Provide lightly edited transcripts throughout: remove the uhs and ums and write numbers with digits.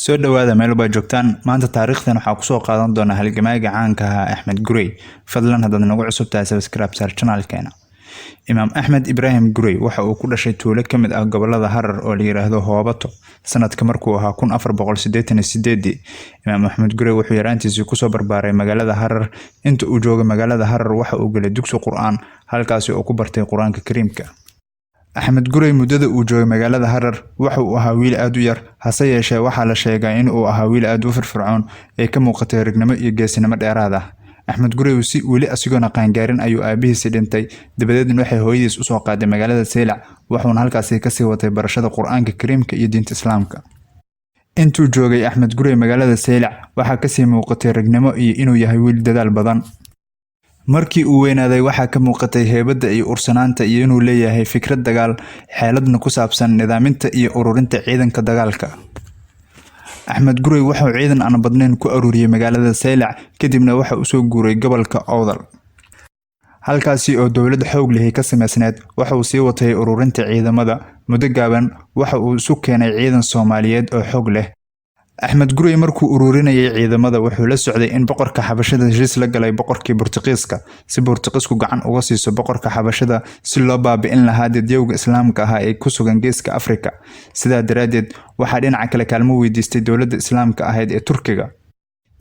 soo dhawaada meel walba joogtaan maanta taariikhdan waxaa kusoo qaadan doona halgamaaga caanka ah Axmed Gurey fadlan haddaad nagu cusub tahay subscribe sar channelkeena Imaam Axmed Ibrahim Gurey waxa uu ku dhashay tuulo kamid ah gobolada Harar oo la yiraahdo Hoobato sanadka markuu ahaa 1488 Imaam Axmed Gurey wuxuu yaraantiisii kusoo barbaaray magaalada Harar inta uu joogay magaalada Harar waxa uu galay dugsi Qur'aan halkaas oo ku bartay Qur'aanka Kariimka Axmed Gurey muddada uu joogay magaalada Harar waxa uu ahaa wiil aad u yar hase yeeshee waxa la sheegay in uu ahaa wiil aad u firfircoon ee ka muuqatay ragnimo iyo geesinimo dheeraad ah Axmed Gurey si wali asigoona qaangaarin ayuu aabihiis dhintay dabadeedna waxay hooyadiis u soo qaaday magaalada Seylac wuxuuna halkaas ka sii watay barashada Qur'aanka Kariimka iyo diinta Islaamka intuu joogay Axmed Gurey magaalada Seylac waxa ka sii muuqatay ragnimo iyo inuu yahay wiil dadaal badan markii uu weynaaday waxa ka muuqatay heebada iyo ursanaanta iyo inuu leeyahay fikrad dagaal xeeladna ku saabsan nidaaminta iyo ururinta ciidanka dagaalka Axmed Gurey wuxuu ciidan aan badnayn ku ururiyay magaalada Seylac kadibna waxa uu soo guuray gobolka Awdal halkaasi oo dawlad xoog leh ka sameysneed waxa uu sii watay ururinta ciidamada muddo gaaban waxa uu isu keenay ciidan Soomaaliyeed oo xoog leh Axmed Gurey markuu ururinayay ciidamada wuxuu la socday in boqorka Xabashada heshiis la galay boqorkii Boortaqiiska si Boortaqiisku gacan uga siiso boqorka Xabashada si loo baabi'in lahaa dadweynaha Islaamka ah ee ku sugan geeska Afrika sidaa daraadeed waxa dhinaca kale kaalmo weydiistay dawladda Islaamka ahayd ee Turkiga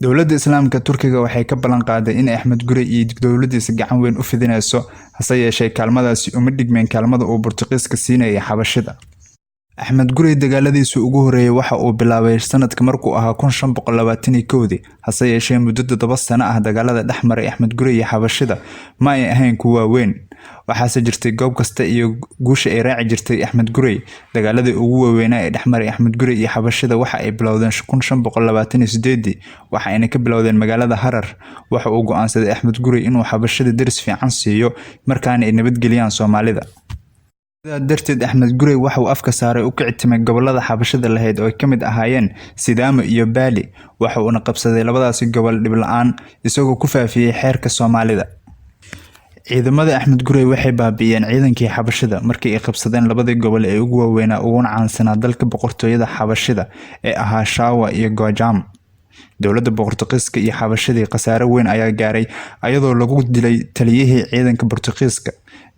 dawladda Islaamka Turkiga waxay ka ballan qaaday in Axmed Gurey iyo dawladdiisa gacan weyn u fidinayso hase yeeshee kaalmadaasi uma dhigmeen kaalmada uu Boortaqiiska siinayay Xabashada Axmed Gurey dagaaladiisa ugu horeeyay waxa uu bilaabay sanadka markuu ahaa 1521 hase yeeshee muddo 7 sano ah dagaalada dhexmaray Axmed Gurey iyo Xabashida ma ay ahayn kuwa weyn waxaase jirtay goob kasta iyo guusha ay raaci jirtay Axmed Gurey dagaaladii ugu waaweynaa ee dhexmaray Axmed Gurey iyo Xabashida waxa ay bilowdeen 1528 waxa ay ka bilowdeen magaalada Harar waxa uu go'aansaday Axmed Gurey inuu Xabashida daris fiican siiyo markaana ay nabadgeliyaan Soomaalida darteed Axmed Gurey waxa uu afka saaray u kictimay gobolada Xabashada lahayd oo ay kamid ahaayeen Sidaamo iyo Baali waxa uu qabsaday labadaasi gobol dib la'aan isagoo ku faafiyay xeerka Soomaalida ciidamada Axmed Gurey waxay baabi'iyeen ciidankii Xabashada markii ay qabsadeen labadii gobol ee ugu waaweynaa ugu caansanaa dalka boqortooyada Xabashida ee ahaa Shaawa iyo Gojaam dawladda Boortaqiiska iyo Xabashadii qasaare weyn ayaa gaaray ayadoo lagu dilay taliyihii ciidanka Boortaqiiska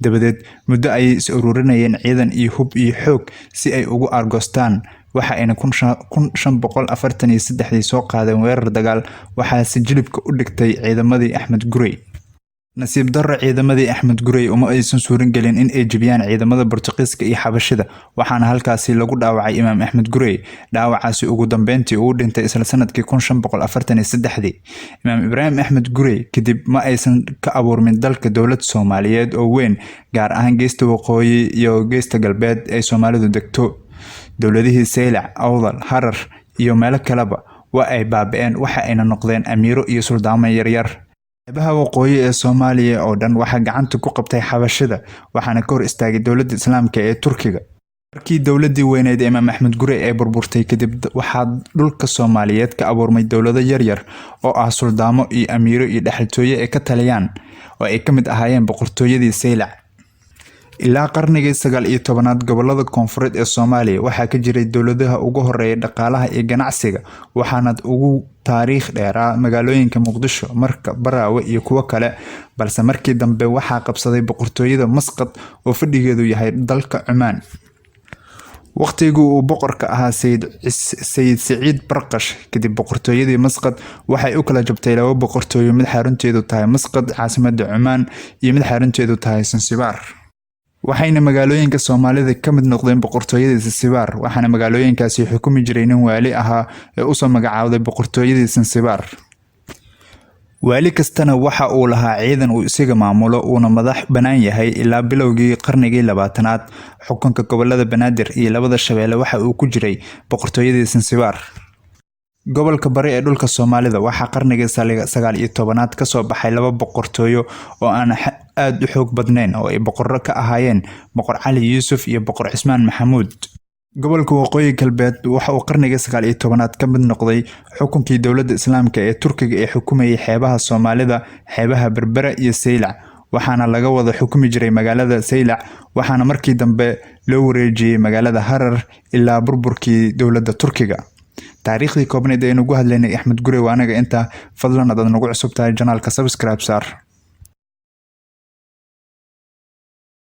dabadeed muddo ay is ururinayeen ciidan iyo hub iyo xoog si ay ugu argostaan waxa ayna 1543 soo qaadeen weerar dagaal waxa si jilibka u dhigtay ciidamadii Axmed Gurey nasiib darro ciidamadii Axmed Gurey uma aysan suurin galin in ay jabiyaan ciidamada Boortaqiiska iyo Xabashida waxaana halkaasi lagu dhaawacay Imaam Axmed Gurey dhaawacaasi ugu dambeyntii uu dhintay isla sanadkii 1543 Imaam Ibrahim Axmed Gurey kadib ma aysan ka abuurmin dalka dawlad Soomaaliyeed oo weyn gaar ahaan geesta waqooyi iyo geesta galbeed ee Soomaalidu degto dawladihii Seylac Awdal Harar iyo meelo kaleba waa ay baabi'een waxa ayna noqdeen amiiro iyo suldaamo yaryar qaybaha waqooyi ee Soomaaliya oo dhan waxa gacanta ku qabtay Xabashada waxaana ka hor istaagay dawladda Islaamka ee Turkiga markii dawladdii weyneed ee Imaam Axmed Gurey ay burburtay kadib waxa dhulka Soomaaliyeed ka abuurmay dawlado yaryar oo ah suldaamo iyo amiiro iyo dhaxaltooye ee ka taliyaan oo ay kamid ahaayeen boqortooyadii Seylac ilaa qarnigii 19aad gobolada koonfureed ee Soomaaliya waxa ka jiray dawladaha ugu horeeyay dhaqaalaha iyo ganacsiga waxaana ugu taariikh dheeraa magaalooyinka Muqdisho marka Baraawe iyo kuwa kale balse markii dambe waxa qabsaday boqortooyada Masqad oo fadhigeedu yahay dalka Cumaan waqtigu uu boqorka ahaa Sayid Saciid Barqash kadib boqortooyadii Masqad waxay u kala jabtay laba boqortooyo mid xarunteedu tahay Masqad caasimadda Cumaan iyo mid xarunteedu tahay Zanzibar waxayna magaalooyinka Soomaalida ka mid noqdeen boqortooyadii Zanzibar waxaana magaalooyinkaasi xukumi jiray nin waali ahaa ee u soo magacaawday boqortooyadii Zanzibar waali kastana waxa uu lahaa ciidan uu isaga maamulo uuna madax banaan yahay ilaa bilowgii qarnigii 20aad xukunka gobolada Banaadir iyo labada Shabeelle waxa uu ku jiray boqortooyadii Zanzibar gobolka bari ee dhulka Soomaalida waxa qarnigii 19aad ka soo baxay laba boqortooyo oo aan aad u xoog badnayn oo ay boqorro ka ahaayeen boqor Cali Yuusuf iyo boqor Cismaan Maxamuud gobolka waqooyi galbeed waxa uu qarnigii 19aad ka mid noqday xukunkii dawladda Islaamka ee Turkiga ee xukumayay xeebaha Soomaalida xeebaha Berbera iyo Seylac waxaana laga wada xukumi jiray magaalada Seylac waxaana markii dambe loo wareejiyay magaalada Harar ilaa burburkii dawladda Turkiga taariikhdii koobneed ee nagu hadlaynay Axmed Gurey waa anaga inta fadlan haddaad nagu cusub tahay channelka subscribe saar.